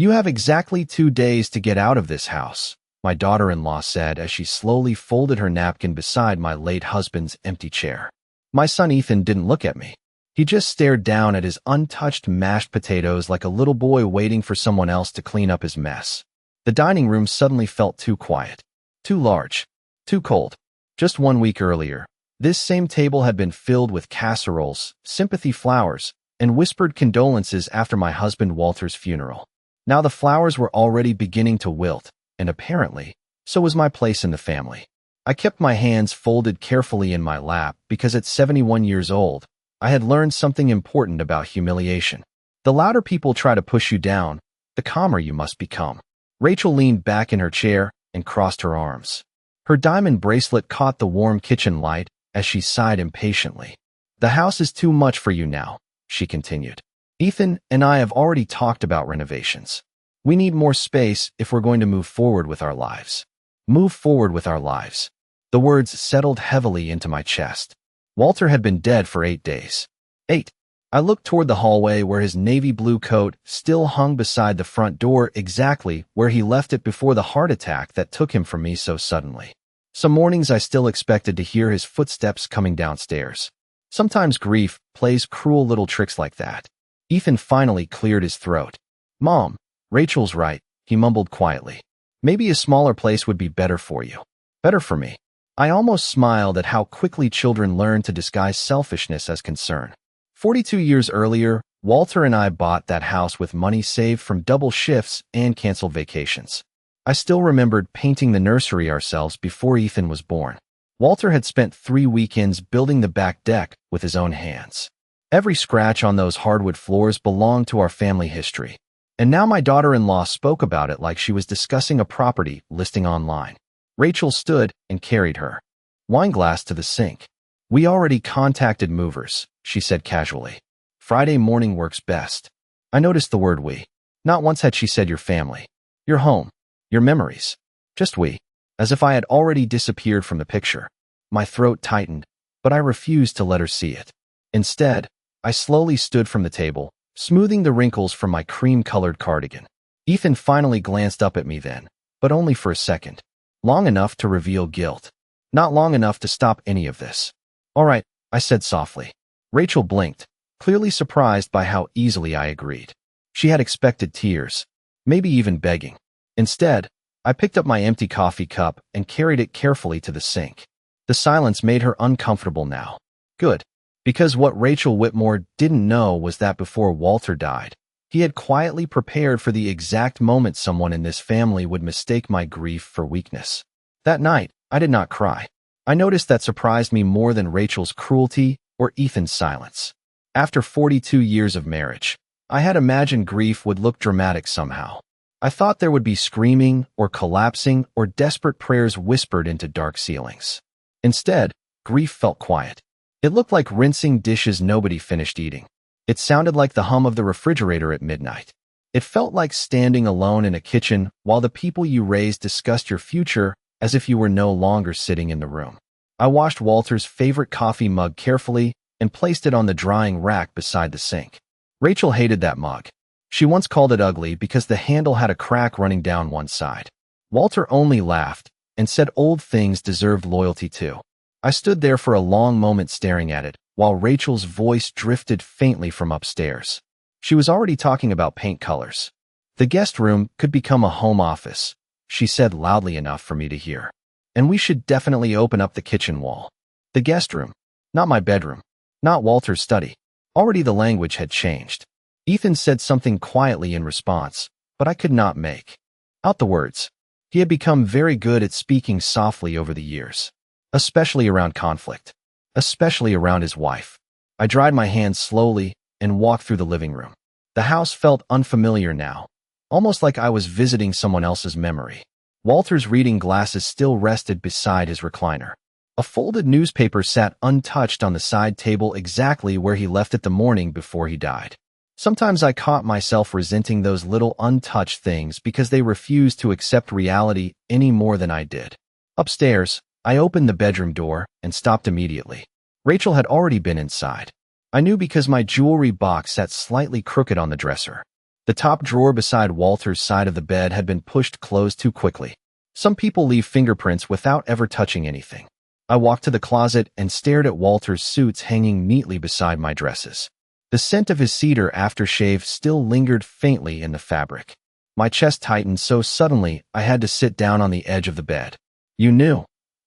"You have exactly 2 days to get out of this house," my daughter-in-law said as she slowly folded her napkin beside my late husband's empty chair. My son Ethan didn't look at me. He just stared down at his untouched mashed potatoes like a little boy waiting for someone else to clean up his mess. The dining room suddenly felt too quiet, too large, too cold. Just 1 week earlier, this same table had been filled with casseroles, sympathy flowers, and whispered condolences after my husband Walter's funeral. Now the flowers were already beginning to wilt, and apparently, so was my place in the family. I kept my hands folded carefully in my lap because at 71 years old, I had learned something important about humiliation. The louder people try to push you down, the calmer you must become. Rachel leaned back in her chair and crossed her arms. Her diamond bracelet caught the warm kitchen light as she sighed impatiently. "The house is too much for you now," she continued. "Ethan and I have already talked about renovations. We need more space if we're going to move forward with our lives." Move forward with our lives. The words settled heavily into my chest. Walter had been dead for 8 days. 8. I looked toward the hallway where his navy blue coat still hung beside the front door, exactly where he left it before the heart attack that took him from me so suddenly. Some mornings I still expected to hear his footsteps coming downstairs. Sometimes grief plays cruel little tricks like that. Ethan finally cleared his throat. "Mom, Rachel's right," he mumbled quietly. "Maybe a smaller place would be better for you. Better for me." I almost smiled at how quickly children learn to disguise selfishness as concern. 42 years earlier, Walter and I bought that house with money saved from double shifts and canceled vacations. I still remembered painting the nursery ourselves before Ethan was born. Walter had spent 3 weekends building the back deck with his own hands. Every scratch on those hardwood floors belonged to our family history. And now my daughter-in-law spoke about it like she was discussing a property listing online. Rachel stood and carried her wineglass to the sink. "We already contacted movers," she said casually. "Friday morning works best." I noticed the word we. Not once had she said your family, your home, your memories. Just we, as if I had already disappeared from the picture. My throat tightened, but I refused to let her see it. Instead, I slowly stood from the table, smoothing the wrinkles from my cream-colored cardigan. Ethan finally glanced up at me then, but only for a second. Long enough to reveal guilt. Not long enough to stop any of this. "All right," I said softly. Rachel blinked, clearly surprised by how easily I agreed. She had expected tears, maybe even begging. Instead, I picked up my empty coffee cup and carried it carefully to the sink. The silence made her uncomfortable now. Good. Because what Rachel Whitmore didn't know was that before Walter died, he had quietly prepared for the exact moment someone in this family would mistake my grief for weakness. That night, I did not cry. I noticed that surprised me more than Rachel's cruelty or Ethan's silence. After 42 years of marriage, I had imagined grief would look dramatic somehow. I thought there would be screaming or collapsing or desperate prayers whispered into dark ceilings. Instead, grief felt quiet. It looked like rinsing dishes nobody finished eating. It sounded like the hum of the refrigerator at midnight. It felt like standing alone in a kitchen while the people you raised discussed your future as if you were no longer sitting in the room. I washed Walter's favorite coffee mug carefully and placed it on the drying rack beside the sink. Rachel hated that mug. She once called it ugly because the handle had a crack running down one side. Walter only laughed and said old things deserved loyalty too. I stood there for a long moment staring at it, while Rachel's voice drifted faintly from upstairs. She was already talking about paint colors. "The guest room could become a home office," she said loudly enough for me to hear. "And we should definitely open up the kitchen wall. The guest room, not my bedroom, not Walter's study." Already the language had changed. Ethan said something quietly in response, but I could not make out the words. He had become very good at speaking softly over the years, especially around conflict. Especially around his wife. I dried my hands slowly and walked through the living room. The house felt unfamiliar now, almost like I was visiting someone else's memory. Walter's reading glasses still rested beside his recliner. A folded newspaper sat untouched on the side table exactly where he left it the morning before he died. Sometimes I caught myself resenting those little untouched things because they refused to accept reality any more than I did. Upstairs, I opened the bedroom door and stopped immediately. Rachel had already been inside. I knew because my jewelry box sat slightly crooked on the dresser. The The top drawer beside Walter's side of the bed had been pushed closed too quickly. Some people leave fingerprints without ever touching anything. I walked to the closet and stared at Walter's suits hanging neatly beside my dresses. The scent of his cedar aftershave still lingered faintly in the fabric. My chest tightened so suddenly I had to sit down on the edge of the bed. "You knew,"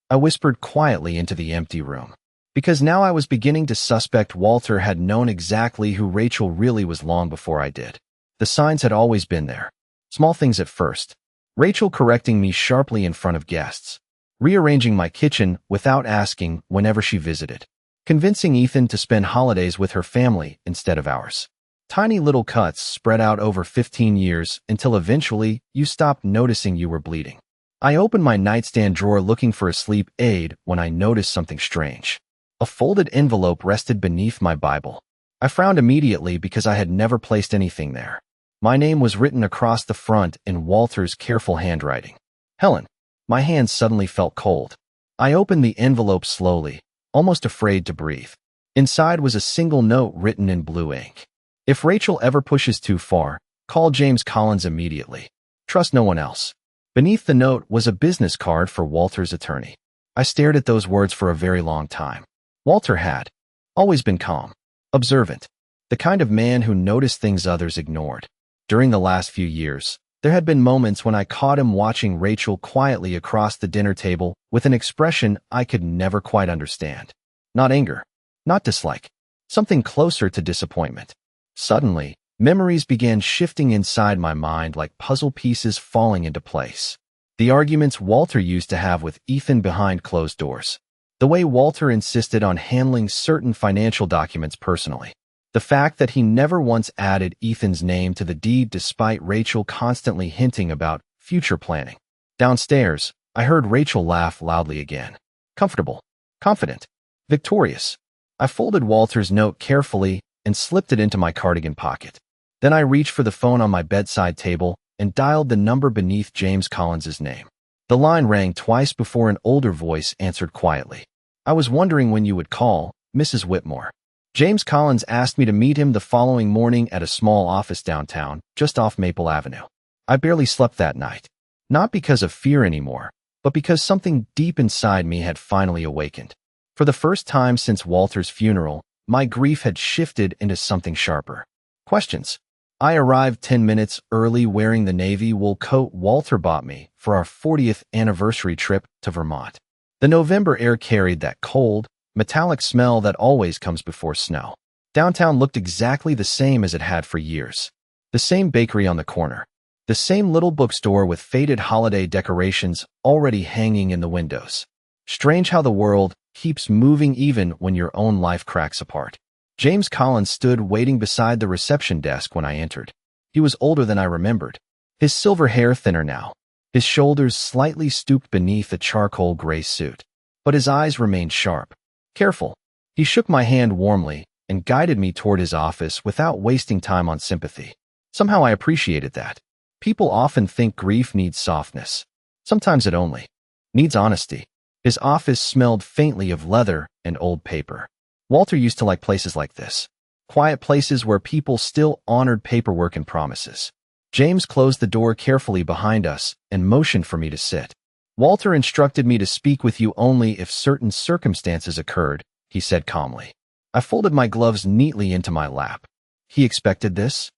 I whispered quietly into the empty room. Because now I was beginning to suspect Walter had known exactly who Rachel really was long before I did. The signs had always been there. Small things at first. Rachel correcting me sharply in front of guests. Rearranging my kitchen without asking whenever she visited. Convincing Ethan to spend holidays with her family instead of ours. Tiny little cuts spread out over 15 years until eventually you stopped noticing you were bleeding. I opened my nightstand drawer looking for a sleep aid when I noticed something strange. A folded envelope rested beneath my Bible. I frowned immediately because I had never placed anything there. My name was written across the front in Walter's careful handwriting. Helen. My hands suddenly felt cold. I opened the envelope slowly, almost afraid to breathe. Inside was a single note written in blue ink. "If Rachel ever pushes too far, call James Collins immediately. Trust no one else." Beneath the note was a business card for Walter's attorney. I stared at those words for a very long time. Walter had always been calm, observant, the kind of man who noticed things others ignored. During the last few years, there had been moments when I caught him watching Rachel quietly across the dinner table with an expression I could never quite understand. Not anger, not dislike, something closer to disappointment. Suddenly, memories began shifting inside my mind like puzzle pieces falling into place. The arguments Walter used to have with Ethan behind closed doors. The way Walter insisted on handling certain financial documents personally. The fact that he never once added Ethan's name to the deed despite Rachel constantly hinting about future planning. Downstairs, I heard Rachel laugh loudly again. Comfortable, confident, victorious. I folded Walter's note carefully and slipped it into my cardigan pocket. Then I reached for the phone on my bedside table and dialed the number beneath James Collins's name. The line rang twice before an older voice answered quietly. "I was wondering when you would call, Mrs. Whitmore. James Collins asked me to meet him the following morning at a small office downtown, just off Maple Avenue." I barely slept that night. Not because of fear anymore, but because something deep inside me had finally awakened. For the first time since Walter's funeral, my grief had shifted into something sharper. Questions. I arrived 10 minutes early wearing the navy wool coat Walter bought me for our 40th anniversary trip to Vermont. The November air carried that cold, metallic smell that always comes before snow. Downtown looked exactly the same as it had for years. The same bakery on the corner. The same little bookstore with faded holiday decorations already hanging in the windows. Strange how the world keeps moving even when your own life cracks apart. James Collins stood waiting beside the reception desk when I entered. He was older than I remembered. His silver hair thinner now. His shoulders slightly stooped beneath a charcoal gray suit. But his eyes remained sharp. Careful. He shook my hand warmly and guided me toward his office without wasting time on sympathy. Somehow I appreciated that. People often think grief needs softness. Sometimes it only needs honesty. His office smelled faintly of leather and old paper. Walter used to like places like this. Quiet places where people still honored paperwork and promises. James closed the door carefully behind us and motioned for me to sit. "Walter instructed me to speak with you only if certain circumstances occurred," he said calmly. I folded my gloves neatly into my lap. He expected this?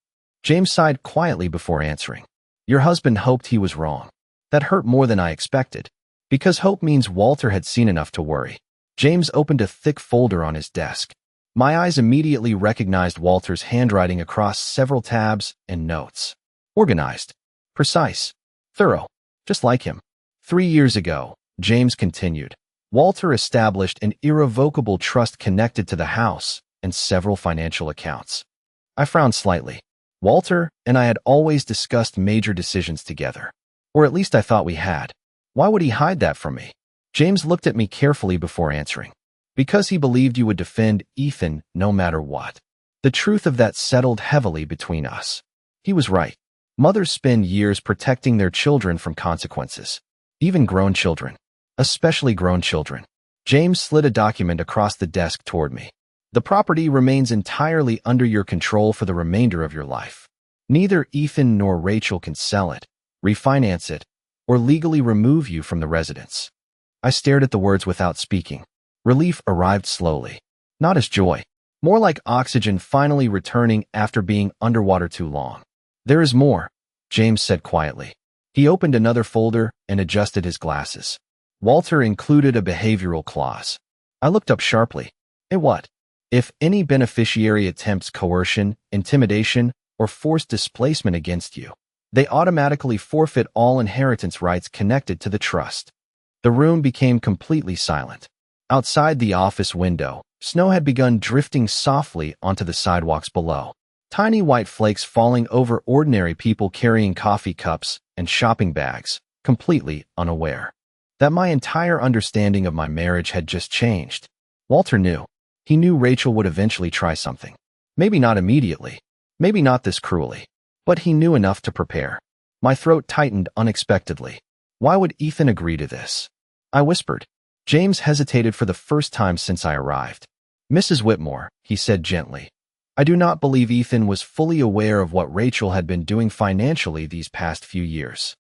James sighed quietly before answering. "Your husband hoped he was wrong." That hurt more than I expected. Because hope means Walter had seen enough to worry. James opened a thick folder on his desk. My eyes immediately recognized Walter's handwriting across several tabs and notes. Organized, precise, thorough, just like him. 3 years ago, James continued, Walter established an irrevocable trust connected to the house and several financial accounts. I frowned slightly. Walter and I had always discussed major decisions together. Or at least I thought we had. Why would he hide that from me? James looked at me carefully before answering. Because he believed you would defend Ethan no matter what. The truth of that settled heavily between us. He was right. Mothers spend years protecting their children from consequences. Even grown children. Especially grown children. James slid a document across the desk toward me. The property remains entirely under your control for the remainder of your life. Neither Ethan nor Rachel can sell it, refinance it, or legally remove you from the residence. I stared at the words without speaking. Relief arrived slowly. Not as joy. More like oxygen finally returning after being underwater too long. There is more, James said quietly. He opened another folder and adjusted his glasses. Walter included a behavioral clause. I looked up sharply. What? If any beneficiary attempts coercion, intimidation, or forced displacement against you, they automatically forfeit all inheritance rights connected to the trust. The room became completely silent. Outside the office window, snow had begun drifting softly onto the sidewalks below. Tiny white flakes falling over ordinary people carrying coffee cups and shopping bags, completely unaware that my entire understanding of my marriage had just changed. Walter knew. He knew Rachel would eventually try something. Maybe not immediately. Maybe not this cruelly. But he knew enough to prepare. My throat tightened unexpectedly. Why would Ethan agree to this? I whispered. James hesitated for the first time since I arrived. Mrs. Whitmore, he said gently, I do not believe Ethan was fully aware of what Rachel had been doing financially these past few years.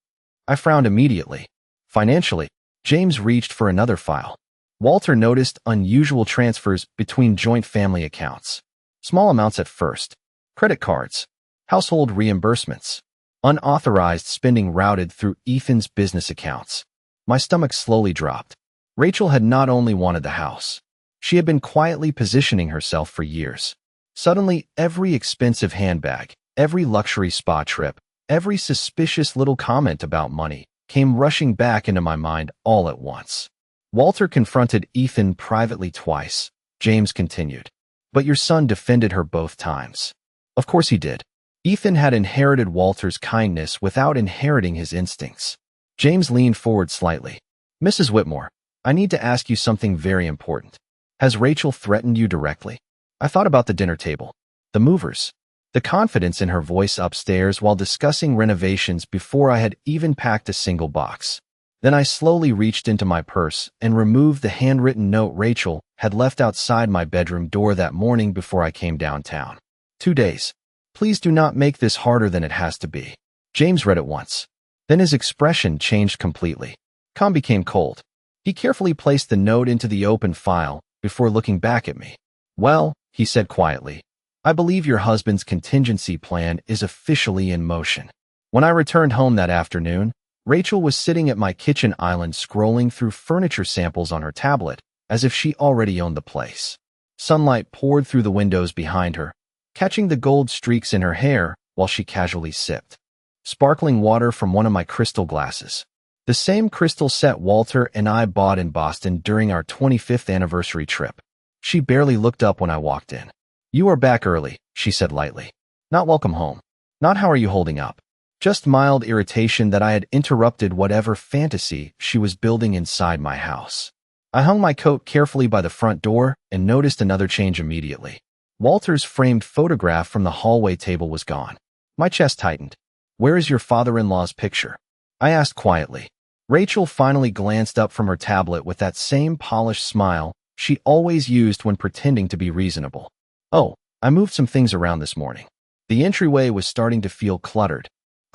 I frowned immediately. Financially, James reached for another file. Walter noticed unusual transfers between joint family accounts. Small amounts at first. Credit cards. Household reimbursements. Unauthorized spending routed through Ethan's business accounts. My stomach slowly dropped. Rachel had not only wanted the house. She had been quietly positioning herself for years. Suddenly, every expensive handbag, every luxury spa trip, every suspicious little comment about money came rushing back into my mind all at once. Walter confronted Ethan privately twice, James continued. But your son defended her both times. Of course he did. Ethan had inherited Walter's kindness without inheriting his instincts. James leaned forward slightly. Mrs. Whitmore, I need to ask you something very important. Has Rachel threatened you directly? I thought about the dinner table, the movers, the confidence in her voice upstairs while discussing renovations before I had even packed a single box. Then I slowly reached into my purse and removed the handwritten note Rachel had left outside my bedroom door that morning before I came downtown. 2 days. Please do not make this harder than it has to be. James read it once. Then his expression changed completely. Calm became cold. He carefully placed the note into the open file before looking back at me. Well, he said quietly, I believe your husband's contingency plan is officially in motion. When I returned home that afternoon, Rachel was sitting at my kitchen island scrolling through furniture samples on her tablet, as if she already owned the place. Sunlight poured through the windows behind her, catching the gold streaks in her hair while she casually sipped. Sparkling water from one of my crystal glasses. The same crystal set Walter and I bought in Boston during our 25th anniversary trip. She barely looked up when I walked in. You are back early, she said lightly. Not welcome home. Not how are you holding up. Just mild irritation that I had interrupted whatever fantasy she was building inside my house. I hung my coat carefully by the front door and noticed another change immediately. Walter's framed photograph from the hallway table was gone. My chest tightened. Where is your father-in-law's picture? I asked quietly. Rachel finally glanced up from her tablet with that same polished smile she always used when pretending to be reasonable. Oh, I moved some things around this morning. The entryway was starting to feel cluttered.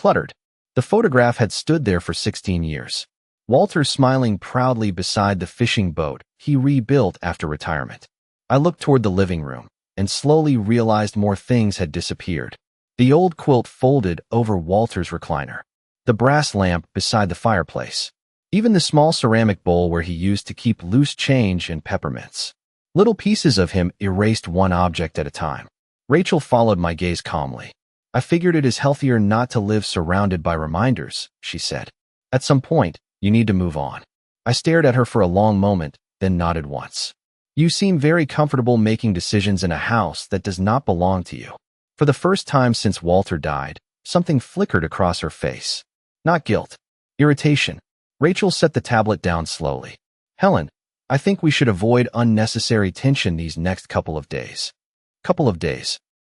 The photograph had stood there for 16 years. Walter smiling proudly beside the fishing boat he rebuilt after retirement. I looked toward the living room and slowly realized more things had disappeared. The old quilt folded over Walter's recliner. The brass lamp beside the fireplace. Even the small ceramic bowl where he used to keep loose change and peppermints. Little pieces of him erased one object at a time. Rachel followed my gaze calmly. I figured it is healthier not to live surrounded by reminders, she said. At some point, you need to move on. I stared at her for a long moment, then nodded once. You seem very comfortable making decisions in a house that does not belong to you. For the first time since Walter died, something flickered across her face. Not guilt. Irritation. Rachel set the tablet down slowly. Helen, I think we should avoid unnecessary tension these next couple of days.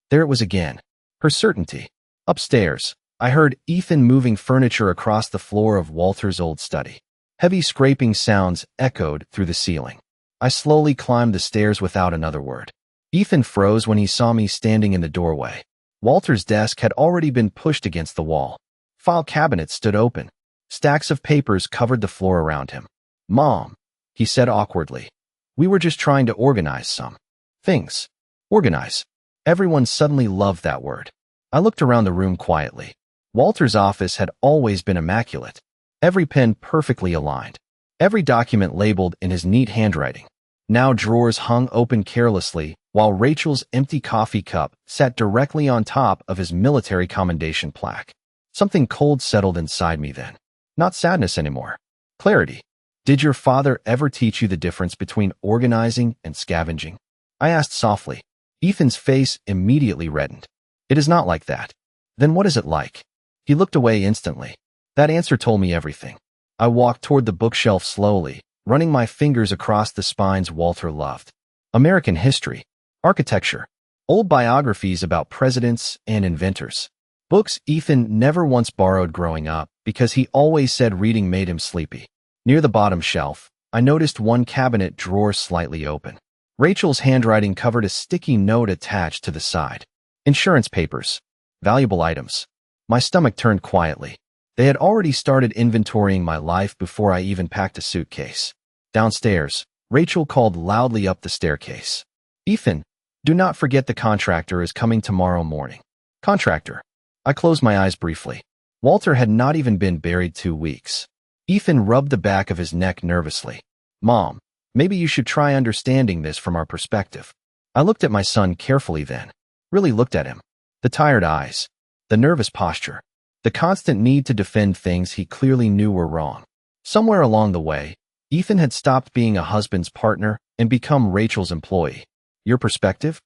There it was again. Her certainty. Upstairs, I heard Ethan moving furniture across the floor of Walter's old study. Heavy scraping sounds echoed through the ceiling. I slowly climbed the stairs without another word. Ethan froze when he saw me standing in the doorway. Walter's desk had already been pushed against the wall. File cabinets stood open. Stacks of papers covered the floor around him. "Mom," he said awkwardly. "We were just trying to organize some things." Organize. Everyone suddenly loved that word. I looked around the room quietly. Walter's office had always been immaculate. Every pen perfectly aligned. Every document labeled in his neat handwriting. Now drawers hung open carelessly, while Rachel's empty coffee cup sat directly on top of his military commendation plaque. Something cold settled inside me then. Not sadness anymore. Clarity. "Did your father ever teach you the difference between organizing and scavenging?" I asked softly. Ethan's face immediately reddened. "It is not like that." "Then what is it like?" He looked away instantly. That answer told me everything. I walked toward the bookshelf slowly, running my fingers across the spines Walter loved. American history, architecture, old biographies about presidents and inventors. Books Ethan never once borrowed growing up because he always said reading made him sleepy. Near the bottom shelf, I noticed one cabinet drawer slightly open. Rachel's handwriting covered a sticky note attached to the side. Insurance papers. Valuable items. My stomach turned quietly. They had already started inventorying my life before I even packed a suitcase. Downstairs, Rachel called loudly up the staircase. "Ethan, do not forget the contractor is coming tomorrow morning." Contractor. I closed my eyes briefly. Walter had not even been buried 2 weeks. Ethan rubbed the back of his neck nervously. "Mom, maybe you should try understanding this from our perspective." I looked at my son carefully then. Really looked at him. The tired eyes. The nervous posture. The constant need to defend things he clearly knew were wrong. Somewhere along the way, Ethan had stopped being a husband's partner and become Rachel's employee. "Your perspective?"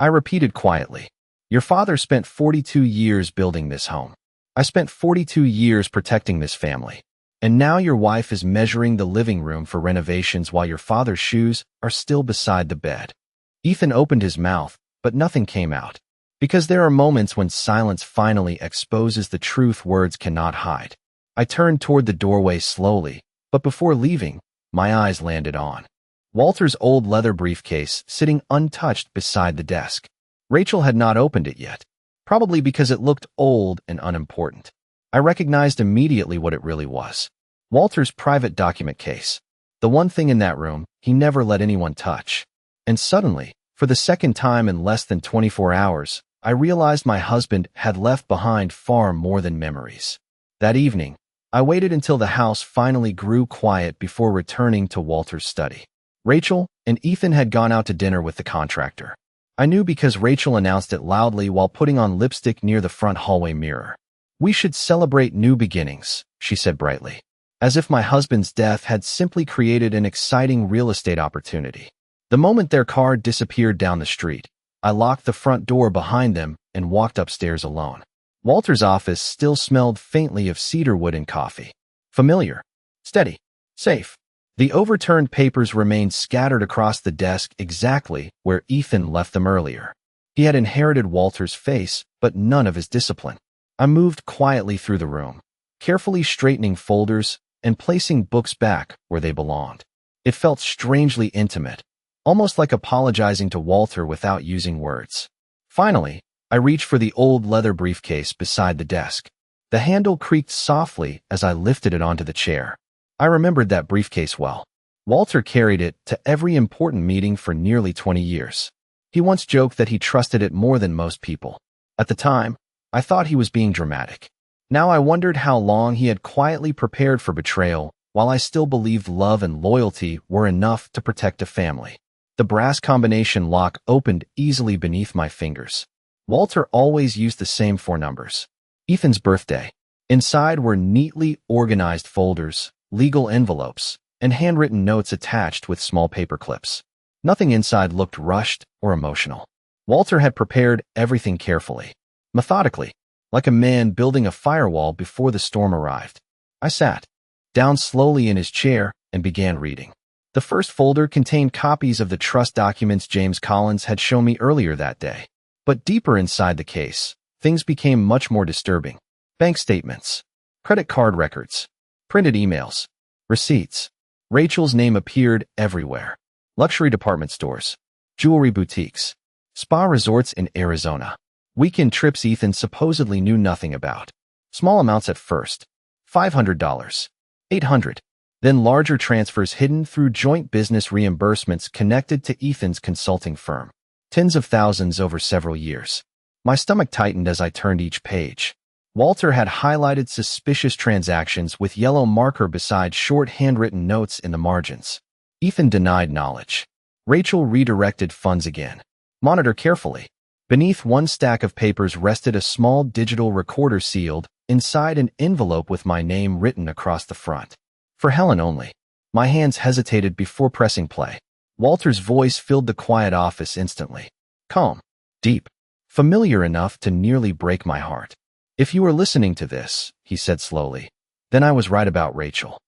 I repeated quietly. "Your father spent 42 years building this home. I spent 42 years protecting this family. And now your wife is measuring the living room for renovations while your father's shoes are still beside the bed." Ethan opened his mouth, but nothing came out. Because there are moments when silence finally exposes the truth words cannot hide. I turned toward the doorway slowly, but before leaving, my eyes landed on Walter's old leather briefcase sitting untouched beside the desk. Rachel had not opened it yet, probably because it looked old and unimportant. I recognized immediately what it really was. Walter's private document case. The one thing in that room he never let anyone touch. And suddenly, for the second time in less than 24 hours, I realized my husband had left behind far more than memories. That evening, I waited until the house finally grew quiet before returning to Walter's study. Rachel and Ethan had gone out to dinner with the contractor. I knew because Rachel announced it loudly while putting on lipstick near the front hallway mirror. "We should celebrate new beginnings," she said brightly, as if my husband's death had simply created an exciting real estate opportunity. The moment their car disappeared down the street, I locked the front door behind them and walked upstairs alone. Walter's office still smelled faintly of cedarwood and coffee. Familiar. Steady. Safe. The overturned papers remained scattered across the desk exactly where Ethan left them earlier. He had inherited Walter's face, but none of his discipline. I moved quietly through the room, carefully straightening folders and placing books back where they belonged. It felt strangely intimate, almost like apologizing to Walter without using words. Finally, I reached for the old leather briefcase beside the desk. The handle creaked softly as I lifted it onto the chair. I remembered that briefcase well. Walter carried it to every important meeting for nearly 20 years. He once joked that he trusted it more than most people. At the time, I thought he was being dramatic. Now I wondered how long he had quietly prepared for betrayal, while I still believed love and loyalty were enough to protect a family. The brass combination lock opened easily beneath my fingers. Walter always used the same 4 numbers. Ethan's birthday. Inside were neatly organized folders, legal envelopes, and handwritten notes attached with small paper clips. Nothing inside looked rushed or emotional. Walter had prepared everything carefully, methodically, like a man building a firewall before the storm arrived. I sat down slowly in his chair and began reading. The first folder contained copies of the trust documents James Collins had shown me earlier that day. But deeper inside the case, things became much more disturbing. Bank statements, credit card records, printed emails, receipts. Rachel's name appeared everywhere. Luxury department stores, jewelry boutiques, spa resorts in Arizona. Weekend trips Ethan supposedly knew nothing about. Small amounts at first. $500. $800. Then larger transfers hidden through joint business reimbursements connected to Ethan's consulting firm. Tens of thousands over several years. My stomach tightened as I turned each page. Walter had highlighted suspicious transactions with yellow marker beside short handwritten notes in the margins. Ethan denied knowledge. Rachel redirected funds again. Monitor carefully. Beneath one stack of papers rested a small digital recorder sealed inside an envelope with my name written across the front. For Helen only. My hands hesitated before pressing play. Walter's voice filled the quiet office instantly. Calm. Deep. Familiar enough to nearly break my heart. If you were listening to this, he said slowly, then I was right about Rachel.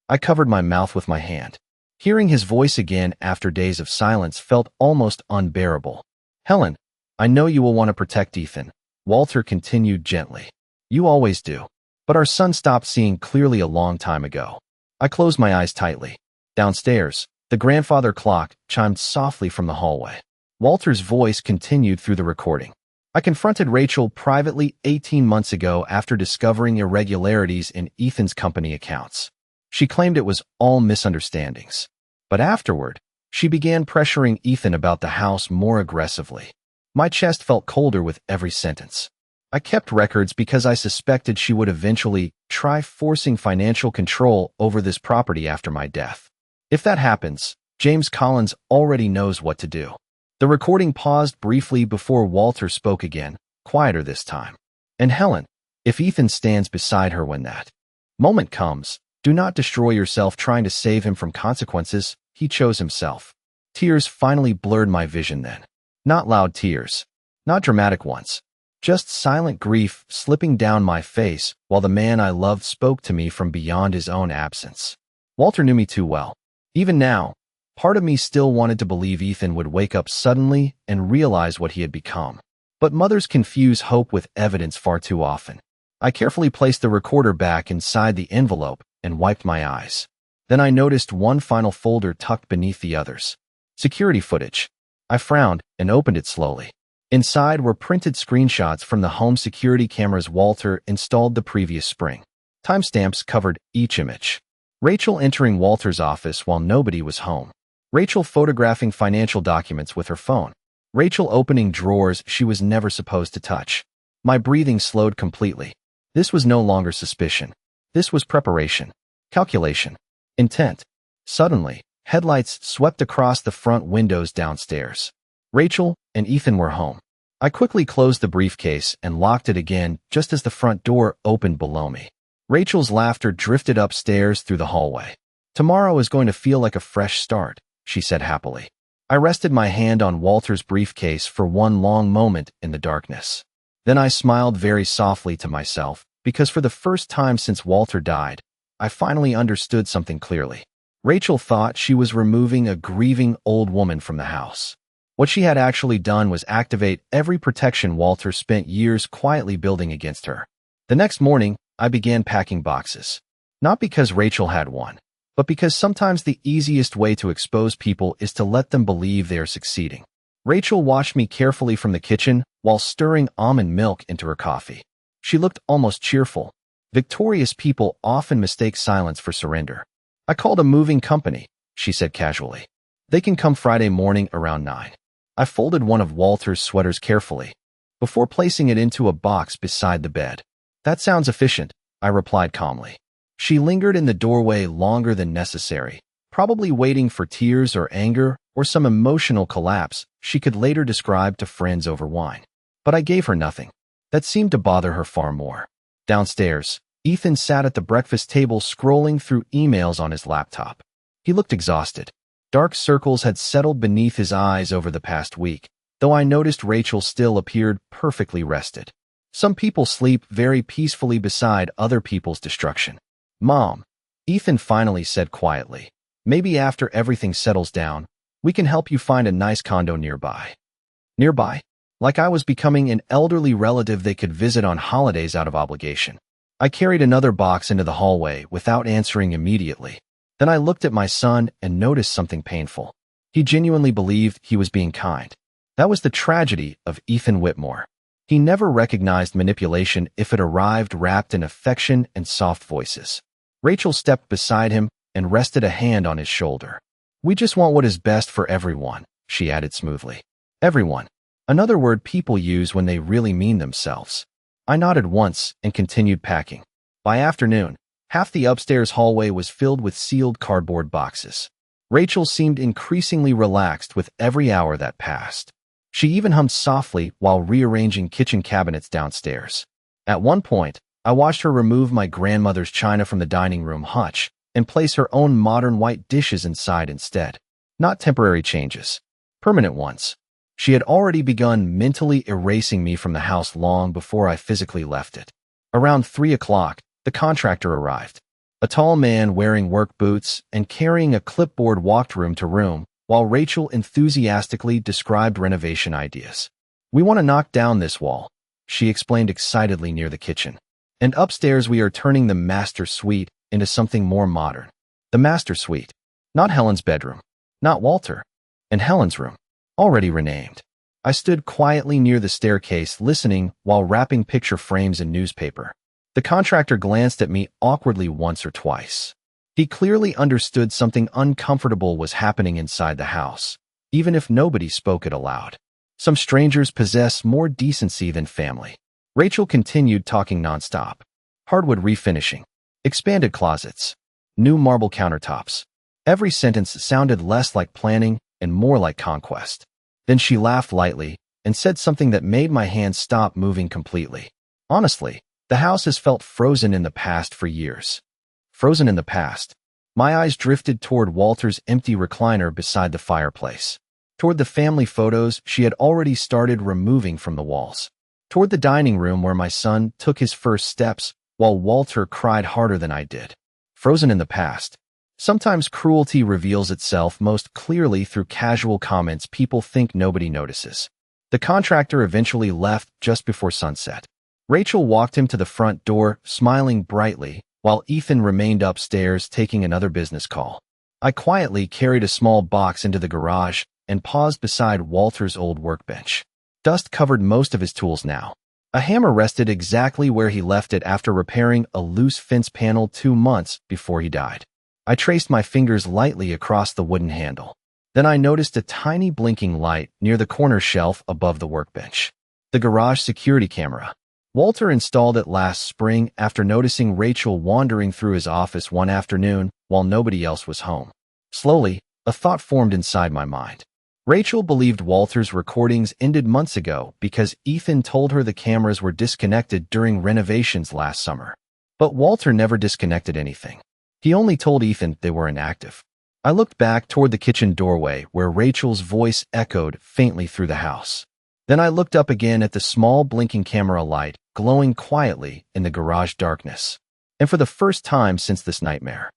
I covered my mouth with my hand. Hearing his voice again after days of silence felt almost unbearable. Helen, I know you will want to protect Ethan. Walter continued gently. You always do. But our son stopped seeing clearly a long time ago. I closed my eyes tightly. Downstairs, the grandfather clock chimed softly from the hallway. Walter's voice continued through the recording. I confronted Rachel privately 18 months ago after discovering irregularities in Ethan's company accounts. She claimed it was all misunderstandings. But afterward, she began pressuring Ethan about the house more aggressively. My chest felt colder with every sentence. I kept records because I suspected she would eventually try forcing financial control over this property after my death. If that happens, James Collins already knows what to do. The recording paused briefly before Walter spoke again, quieter this time. And Helen, if Ethan stands beside her when that moment comes, do not destroy yourself trying to save him from consequences. He chose himself. Tears finally blurred my vision then. Not loud tears. Not dramatic ones. Just silent grief slipping down my face while the man I loved spoke to me from beyond his own absence. Walter knew me too well. Even now, part of me still wanted to believe Ethan would wake up suddenly and realize what he had become. But mothers confuse hope with evidence far too often. I carefully placed the recorder back inside the envelope and wiped my eyes. Then I noticed one final folder tucked beneath the others. Security footage. I frowned and opened it slowly. Inside were printed screenshots from the home security cameras Walter installed the previous spring. Timestamps covered each image. Rachel entering Walter's office while nobody was home. Rachel photographing financial documents with her phone. Rachel opening drawers she was never supposed to touch. My breathing slowed completely. This was no longer suspicion. This was preparation. Calculation. Intent. Suddenly, headlights swept across the front windows downstairs. Rachel and Ethan were home. I quickly closed the briefcase and locked it again just as the front door opened below me. Rachel's laughter drifted upstairs through the hallway. Tomorrow is going to feel like a fresh start, she said happily. I rested my hand on Walter's briefcase for one long moment in the darkness. Then I smiled very softly to myself, because for the first time since Walter died, I finally understood something clearly. Rachel thought she was removing a grieving old woman from the house. What she had actually done was activate every protection Walter spent years quietly building against her. The next morning, I began packing boxes. Not because Rachel had one, but because sometimes the easiest way to expose people is to let them believe they are succeeding. Rachel watched me carefully from the kitchen while stirring almond milk into her coffee. She looked almost cheerful. Victorious people often mistake silence for surrender. I called a moving company, she said casually. They can come Friday morning around 9. I folded one of Walter's sweaters carefully, before placing it into a box beside the bed. That sounds efficient, I replied calmly. She lingered in the doorway longer than necessary, probably waiting for tears or anger or some emotional collapse she could later describe to friends over wine. But I gave her nothing. That seemed to bother her far more. Downstairs, Ethan sat at the breakfast table scrolling through emails on his laptop. He looked exhausted. Dark circles had settled beneath his eyes over the past week, though I noticed Rachel still appeared perfectly rested. Some people sleep very peacefully beside other people's destruction. Mom, Ethan finally said quietly, maybe after everything settles down, we can help you find a nice condo nearby. Nearby? Like I was becoming an elderly relative they could visit on holidays out of obligation. I carried another box into the hallway without answering immediately. Then I looked at my son and noticed something painful. He genuinely believed he was being kind. That was the tragedy of Ethan Whitmore. He never recognized manipulation if it arrived wrapped in affection and soft voices. Rachel stepped beside him and rested a hand on his shoulder. "We just want what is best for everyone," she added smoothly. "Everyone." Another word people use when they really mean themselves. I nodded once and continued packing. By afternoon, half the upstairs hallway was filled with sealed cardboard boxes. Rachel seemed increasingly relaxed with every hour that passed. She even hummed softly while rearranging kitchen cabinets downstairs. At one point, I watched her remove my grandmother's china from the dining room hutch and place her own modern white dishes inside instead. Not temporary changes, permanent ones. She had already begun mentally erasing me from the house long before I physically left it. Around 3 o'clock, the contractor arrived. A tall man wearing work boots and carrying a clipboard walked room to room, while Rachel enthusiastically described renovation ideas. "We want to knock down this wall," she explained excitedly near the kitchen. "And upstairs we are turning the master suite into something more modern." The master suite. Not Helen's bedroom. Not Walter. And Helen's room. Already renamed. I stood quietly near the staircase listening while wrapping picture frames in newspaper. The contractor glanced at me awkwardly once or twice. He clearly understood something uncomfortable was happening inside the house, even if nobody spoke it aloud. Some strangers possess more decency than family. Rachel continued talking nonstop. Hardwood refinishing. Expanded closets. New marble countertops. Every sentence sounded less like planning and more like conquest. Then she laughed lightly and said something that made my hands stop moving completely. Honestly, the house has felt frozen in the past for years. Frozen in the past. My eyes drifted toward Walter's empty recliner beside the fireplace. Toward the family photos she had already started removing from the walls. Toward the dining room where my son took his first steps while Walter cried harder than I did. Frozen in the past. Sometimes cruelty reveals itself most clearly through casual comments people think nobody notices. The contractor eventually left just before sunset. Rachel walked him to the front door, smiling brightly, while Ethan remained upstairs taking another business call. I quietly carried a small box into the garage and paused beside Walter's old workbench. Dust covered most of his tools now. A hammer rested exactly where he left it after repairing a loose fence panel 2 months before he died. I traced my fingers lightly across the wooden handle. Then I noticed a tiny blinking light near the corner shelf above the workbench. The garage security camera. Walter installed it last spring after noticing Rachel wandering through his office one afternoon while nobody else was home. Slowly, a thought formed inside my mind. Rachel believed Walter's recordings ended months ago because Ethan told her the cameras were disconnected during renovations last summer. But Walter never disconnected anything. He only told Ethan they were inactive. I looked back toward the kitchen doorway where Rachel's voice echoed faintly through the house. Then I looked up again at the small blinking camera light glowing quietly in the garage darkness. And for the first time since this nightmare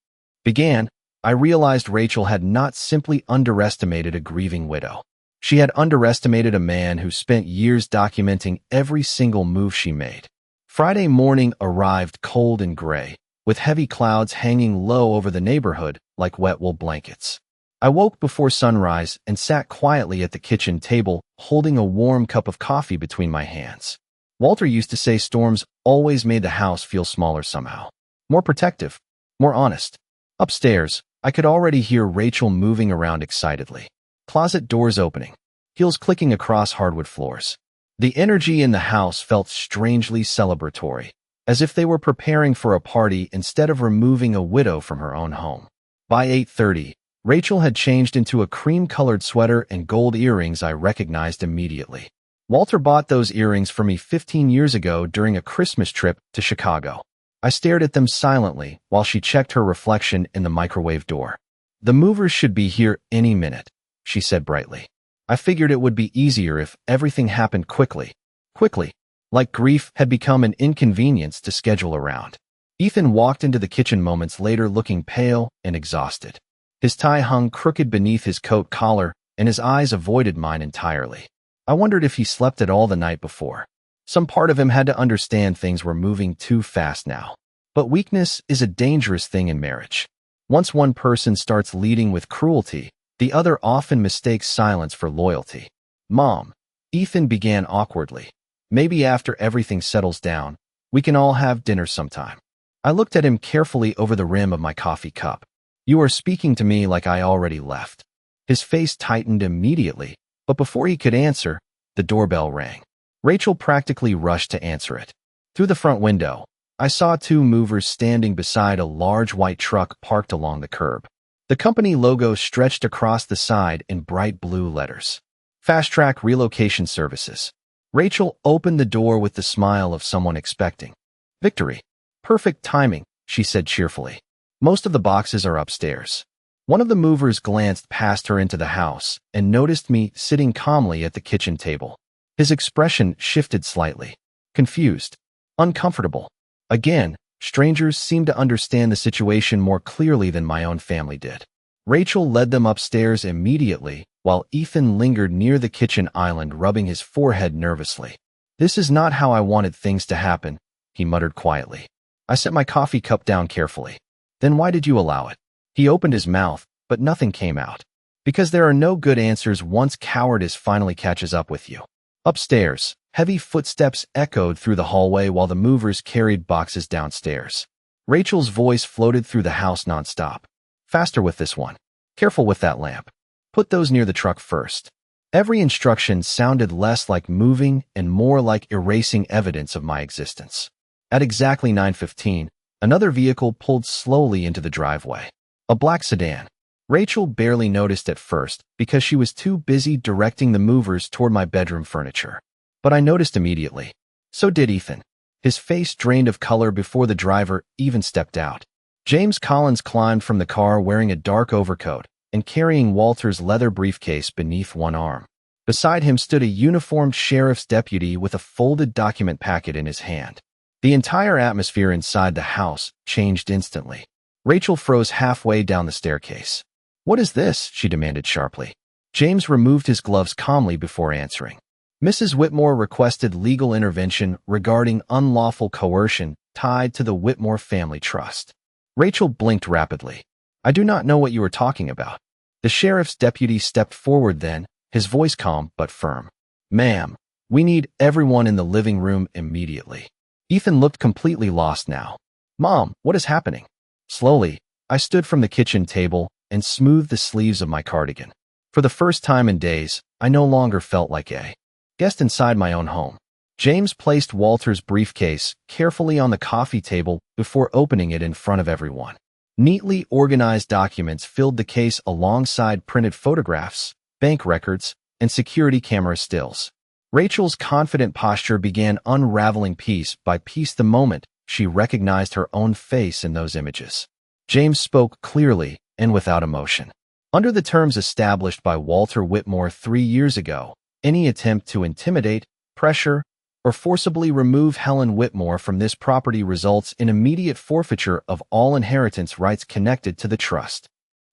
began, I realized Rachel had not simply underestimated a grieving widow. She had underestimated a man who spent years documenting every single move she made. Friday morning arrived cold and gray, with heavy clouds hanging low over the neighborhood like wet wool blankets. I woke before sunrise and sat quietly at the kitchen table, holding a warm cup of coffee between my hands. Walter used to say storms always made the house feel smaller somehow. More protective, more honest. Upstairs, I could already hear Rachel moving around excitedly. Closet doors opening, heels clicking across hardwood floors. The energy in the house felt strangely celebratory, as if they were preparing for a party instead of removing a widow from her own home. By 8:30, Rachel had changed into a cream-colored sweater and gold earrings I recognized immediately. Walter bought those earrings for me 15 years ago during a Christmas trip to Chicago. I stared at them silently while she checked her reflection in the microwave door. "The movers should be here any minute," she said brightly. I figured it would be easier if everything happened quickly. Quickly, like grief had become an inconvenience to schedule around. Ethan walked into the kitchen moments later looking pale and exhausted. His tie hung crooked beneath his coat collar, and his eyes avoided mine entirely. I wondered if he slept at all the night before. Some part of him had to understand things were moving too fast now. But weakness is a dangerous thing in marriage. Once one person starts leading with cruelty, the other often mistakes silence for loyalty. "Mom," Ethan began awkwardly. Maybe after everything settles down, we can all have dinner sometime. I looked at him carefully over the rim of my coffee cup. You are speaking to me like I already left. His face tightened immediately, but before he could answer, the doorbell rang. Rachel practically rushed to answer it. Through the front window, I saw two movers standing beside a large white truck parked along the curb. The company logo stretched across the side in bright blue letters. Fast Track Relocation Services. Rachel opened the door with the smile of someone expecting victory. Perfect timing, she said cheerfully. Most of the boxes are upstairs. One of the movers glanced past her into the house and noticed me sitting calmly at the kitchen table. His expression shifted slightly. Confused. Uncomfortable. Again, strangers seemed to understand the situation more clearly than my own family did. Rachel led them upstairs immediately, while Ethan lingered near the kitchen island rubbing his forehead nervously. This is not how I wanted things to happen, he muttered quietly. I set my coffee cup down carefully. Then why did you allow it? He opened his mouth, but nothing came out. Because there are no good answers once cowardice finally catches up with you. Upstairs, heavy footsteps echoed through the hallway while the movers carried boxes downstairs. Rachel's voice floated through the house nonstop. Faster with this one. Careful with that lamp. Put those near the truck first. Every instruction sounded less like moving and more like erasing evidence of my existence. At exactly 9:15, another vehicle pulled slowly into the driveway. A black sedan. Rachel barely noticed at first because she was too busy directing the movers toward my bedroom furniture. But I noticed immediately. So did Ethan. His face drained of color before the driver even stepped out. James Collins climbed from the car wearing a dark overcoat and carrying Walter's leather briefcase beneath one arm. Beside him stood a uniformed sheriff's deputy with a folded document packet in his hand. The entire atmosphere inside the house changed instantly. Rachel froze halfway down the staircase. What is this? She demanded sharply. James removed his gloves calmly before answering. Mrs. Whitmore requested legal intervention regarding unlawful coercion tied to the Whitmore family trust. Rachel blinked rapidly. I do not know what you are talking about. The sheriff's deputy stepped forward then, his voice calm but firm. Ma'am, we need everyone in the living room immediately. Ethan looked completely lost now. Mom, what is happening? Slowly, I stood from the kitchen table and smoothed the sleeves of my cardigan. For the first time in days, I no longer felt like a guest inside my own home. James placed Walter's briefcase carefully on the coffee table before opening it in front of everyone. Neatly organized documents filled the case alongside printed photographs, bank records, and security camera stills. Rachel's confident posture began unraveling piece by piece the moment she recognized her own face in those images. James spoke clearly and without emotion. Under the terms established by Walter Whitmore 3 years ago, any attempt to intimidate, pressure, or forcibly remove Helen Whitmore from this property results in immediate forfeiture of all inheritance rights connected to the trust.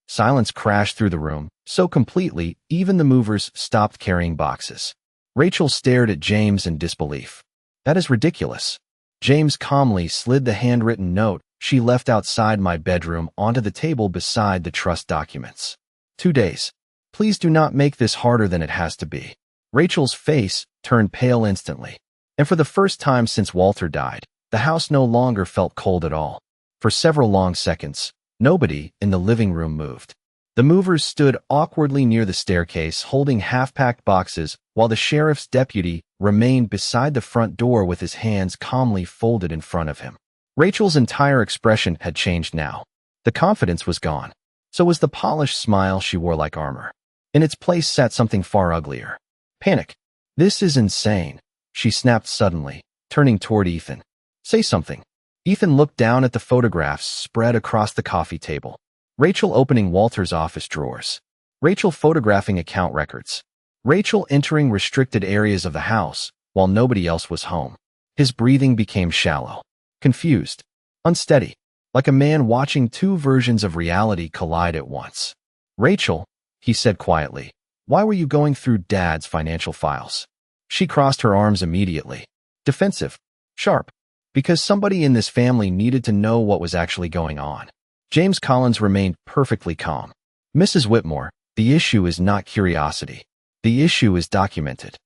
Silence crashed through the room, so completely even the movers stopped carrying boxes. Rachel stared at James in disbelief. That is ridiculous. James calmly slid the handwritten note she left outside my bedroom onto the table beside the trust documents. 2 days. Please do not make this harder than it has to be. Rachel's face turned pale instantly. And for the first time since Walter died, the house no longer felt cold at all. For several long seconds, nobody in the living room moved. The movers stood awkwardly near the staircase holding half-packed boxes while the sheriff's deputy remained beside the front door with his hands calmly folded in front of him. Rachel's entire expression had changed now. The confidence was gone. So was the polished smile she wore like armor. In its place sat something far uglier. Panic. This is insane, she snapped suddenly, turning toward Ethan. Say something. Ethan looked down at the photographs spread across the coffee table. Rachel opening Walter's office drawers. Rachel photographing account records. Rachel entering restricted areas of the house while nobody else was home. His breathing became shallow, confused, unsteady, like a man watching two versions of reality collide at once. Rachel, he said quietly, why were you going through Dad's financial files? She crossed her arms immediately. Defensive, sharp, because somebody in this family needed to know what was actually going on. James Collins remained perfectly calm. Mrs. Whitmore, the issue is not curiosity. The issue is documented.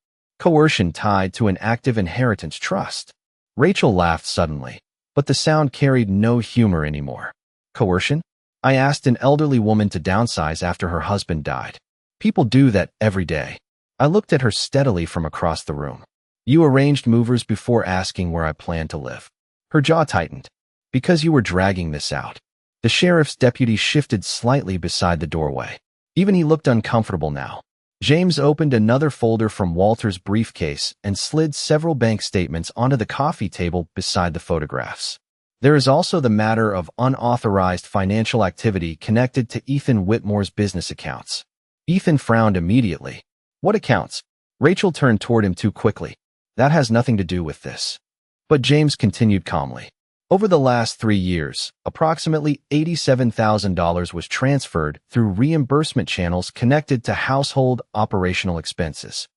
Coercion tied to an active inheritance trust. Rachel laughed suddenly, but the sound carried no humor anymore. Coercion? I asked an elderly woman to downsize after her husband died. People do that every day. I looked at her steadily from across the room. You arranged movers before asking where I planned to live. Her jaw tightened. Because you were dragging this out. The sheriff's deputy shifted slightly beside the doorway. Even he looked uncomfortable now. James opened another folder from Walter's briefcase and slid several bank statements onto the coffee table beside the photographs. There is also the matter of unauthorized financial activity connected to Ethan Whitmore's business accounts. Ethan frowned immediately. What accounts? Rachel turned toward him too quickly. That has nothing to do with this. But James continued calmly. Over the last 3 years, approximately $87,000 was transferred through reimbursement channels connected to household operational expenses.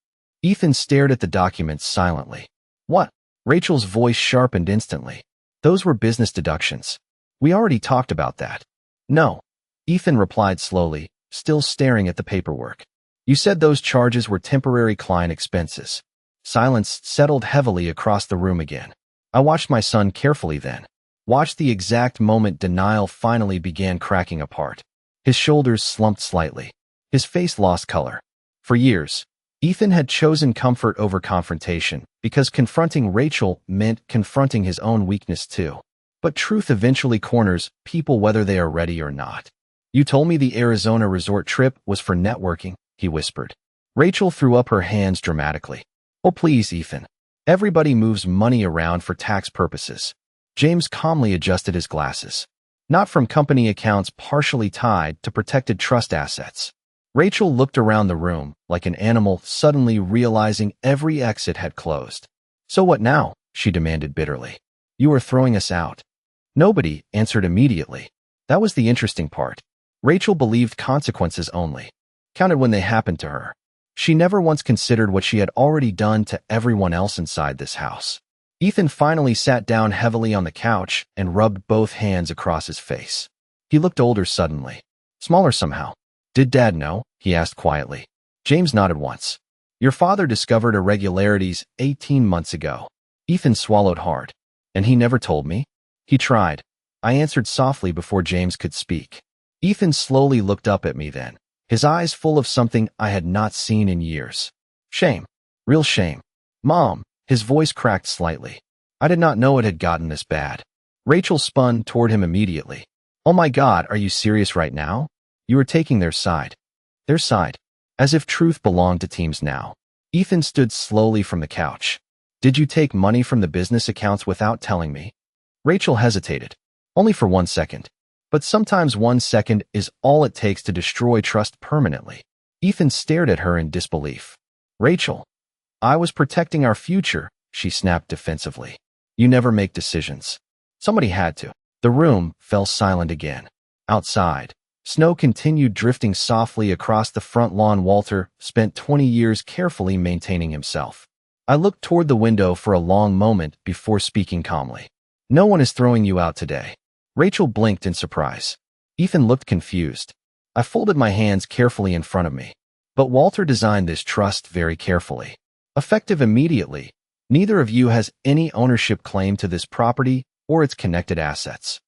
Ethan stared at the documents silently. What? Rachel's voice sharpened instantly. Those were business deductions. We already talked about that. No. Ethan replied slowly, still staring at the paperwork. You said those charges were temporary client expenses. Silence settled heavily across the room again. I watched my son carefully then. Watched the exact moment denial finally began cracking apart. His shoulders slumped slightly. His face lost color. For years, Ethan had chosen comfort over confrontation because confronting Rachel meant confronting his own weakness too. But truth eventually corners people whether they are ready or not. You told me the Arizona resort trip was for networking, he whispered. Rachel threw up her hands dramatically. Oh please, Ethan. Everybody moves money around for tax purposes. James calmly adjusted his glasses. Not from company accounts partially tied to protected trust assets. Rachel looked around the room like an animal suddenly realizing every exit had closed. So what now? She demanded bitterly. You are throwing us out. Nobody answered immediately. That was the interesting part. Rachel believed consequences only. Counted when they happened to her. She never once considered what she had already done to everyone else inside this house. Ethan finally sat down heavily on the couch and rubbed both hands across his face. He looked older suddenly. Smaller somehow. Did Dad know? He asked quietly. James nodded once. Your father discovered irregularities 18 months ago. Ethan swallowed hard. And he never told me? He tried. I answered softly before James could speak. Ethan slowly looked up at me then. His eyes full of something I had not seen in years. Shame. Real shame. Mom, his voice cracked slightly. I did not know it had gotten this bad. Rachel spun toward him immediately. Oh my God, are you serious right now? You are taking their side. Their side. As if truth belonged to teams now. Ethan stood slowly from the couch. Did you take money from the business accounts without telling me? Rachel hesitated. Only for 1 second. But sometimes 1 second is all it takes to destroy trust permanently. Ethan stared at her in disbelief. Rachel, I was protecting our future, she snapped defensively. You never make decisions. Somebody had to. The room fell silent again. Outside, snow continued drifting softly across the front lawn. Walter spent 20 years carefully maintaining himself. I looked toward the window for a long moment before speaking calmly. No one is throwing you out today. Rachel blinked in surprise. Ethan looked confused. I folded my hands carefully in front of me. But Walter designed this trust very carefully. Effective immediately, neither of you has any ownership claim to this property or its connected assets.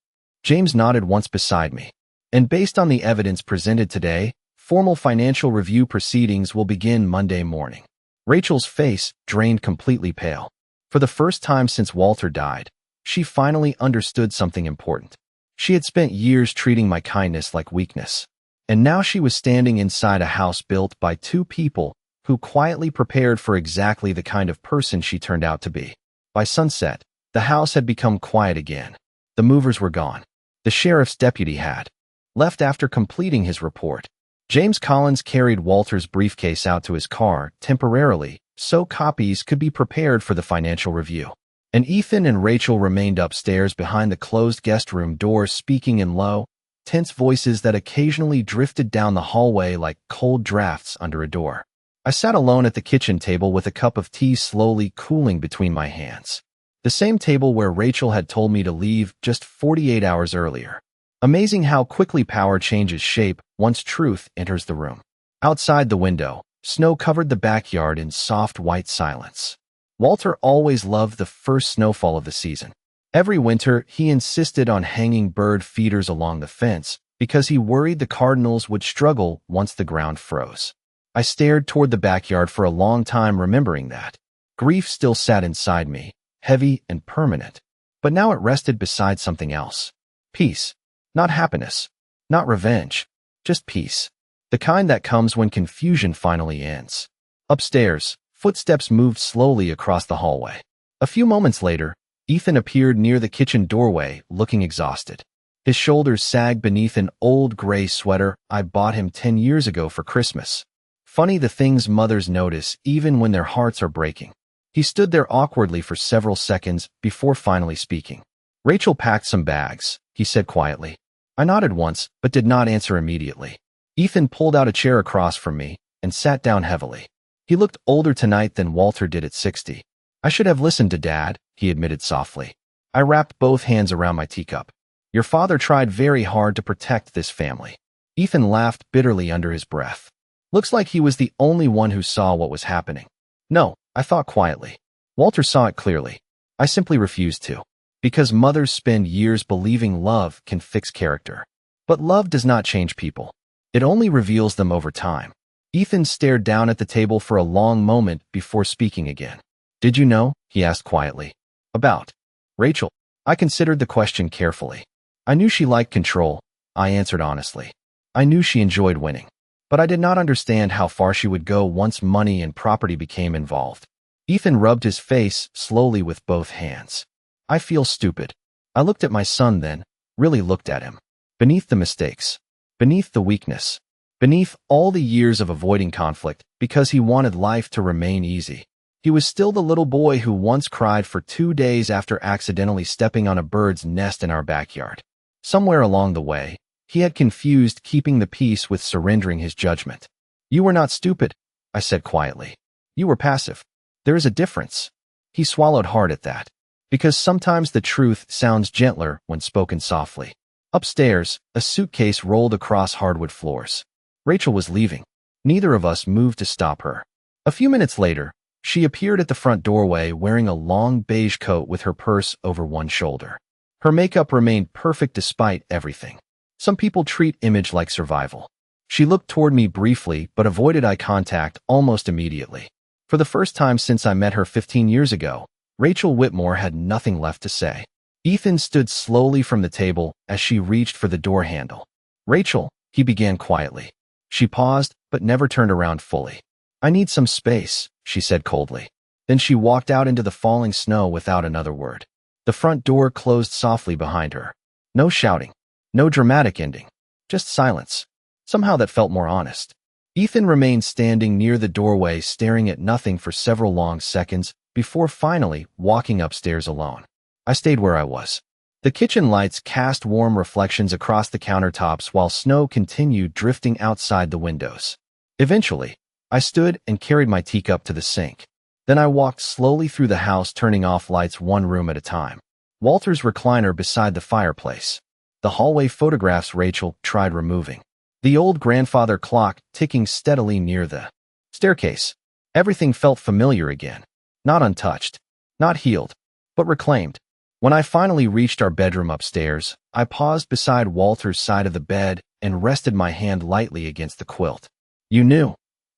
James nodded once beside me. And based on the evidence presented today, formal financial review proceedings will begin Monday morning. Rachel's face drained completely pale. For the first time since Walter died, she finally understood something important. She had spent years treating my kindness like weakness. And now she was standing inside a house built by 2 people who quietly prepared for exactly the kind of person she turned out to be. By sunset, the house had become quiet again. The movers were gone. The sheriff's deputy had left after completing his report. James Collins carried Walter's briefcase out to his car temporarily so copies could be prepared for the financial review. And Ethan and Rachel remained upstairs behind the closed guest room doors, speaking in low, tense voices that occasionally drifted down the hallway like cold drafts under a door. I sat alone at the kitchen table with a cup of tea slowly cooling between my hands. The same table where Rachel had told me to leave just 48 hours earlier. Amazing how quickly power changes shape once truth enters the room. Outside the window, snow covered the backyard in soft white silence. Walter always loved the first snowfall of the season. Every winter, he insisted on hanging bird feeders along the fence because he worried the cardinals would struggle once the ground froze. I stared toward the backyard for a long time, remembering that. Grief still sat inside me, heavy and permanent. But now it rested beside something else. Peace. Not happiness. Not revenge. Just peace. The kind that comes when confusion finally ends. Upstairs, footsteps moved slowly across the hallway. A few moments later, Ethan appeared near the kitchen doorway, looking exhausted. His shoulders sagged beneath an old gray sweater I bought him 10 years ago for Christmas. Funny the things mothers notice even when their hearts are breaking. He stood there awkwardly for several seconds before finally speaking. "Rachel packed some bags," he said quietly. I nodded once, but did not answer immediately. Ethan pulled out a chair across from me and sat down heavily. He looked older tonight than Walter did at 60. "I should have listened to Dad," he admitted softly. I wrapped both hands around my teacup. "Your father tried very hard to protect this family." Ethan laughed bitterly under his breath. "Looks like he was the only one who saw what was happening." "No," I thought quietly. "Walter saw it clearly. I simply refused to. Because mothers spend years believing love can fix character. But love does not change people. It only reveals them over time." Ethan stared down at the table for a long moment before speaking again. "Did you know?" he asked quietly. "About Rachel?" I considered the question carefully. I knew she liked control, I answered honestly. I knew she enjoyed winning. But I did not understand how far she would go once money and property became involved. Ethan rubbed his face slowly with both hands. "I feel stupid." I looked at my son then, really looked at him. Beneath the mistakes, beneath the weakness, beneath all the years of avoiding conflict because he wanted life to remain easy. He was still the little boy who once cried for 2 days after accidentally stepping on a bird's nest in our backyard. Somewhere along the way, he had confused keeping the peace with surrendering his judgment. "You were not stupid," I said quietly. "You were passive. There is a difference." He swallowed hard at that. Because sometimes the truth sounds gentler when spoken softly. Upstairs, a suitcase rolled across hardwood floors. Rachel was leaving. Neither of us moved to stop her. A few minutes later, she appeared at the front doorway wearing a long beige coat with her purse over one shoulder. Her makeup remained perfect despite everything. Some people treat image like survival. She looked toward me briefly but avoided eye contact almost immediately. For the first time since I met her 15 years ago, Rachel Whitmore had nothing left to say. Ethan stood slowly from the table as she reached for the door handle. "Rachel," he began quietly. She paused but never turned around fully. "I need some space," she said coldly. Then she walked out into the falling snow without another word. The front door closed softly behind her. No shouting. No dramatic ending. Just silence. Somehow that felt more honest. Ethan remained standing near the doorway staring at nothing for several long seconds before finally walking upstairs alone. I stayed where I was. The kitchen lights cast warm reflections across the countertops while snow continued drifting outside the windows. Eventually, I stood and carried my teacup to the sink. Then I walked slowly through the house, turning off lights one room at a time. Walter's recliner beside the fireplace. The hallway photographs Rachel tried removing. The old grandfather clock ticking steadily near the staircase. Everything felt familiar again. Not untouched. Not healed. But reclaimed. When I finally reached our bedroom upstairs, I paused beside Walter's side of the bed and rested my hand lightly against the quilt. "You knew,"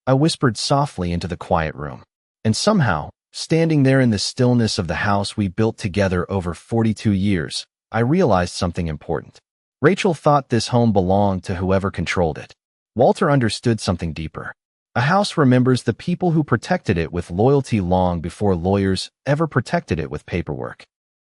I whispered softly into the quiet room. And somehow, standing there in the stillness of the house we built together over 42 years, I realized something important. Rachel thought this home belonged to whoever controlled it. Walter understood something deeper. A house remembers the people who protected it with loyalty long before lawyers ever protected it with paperwork.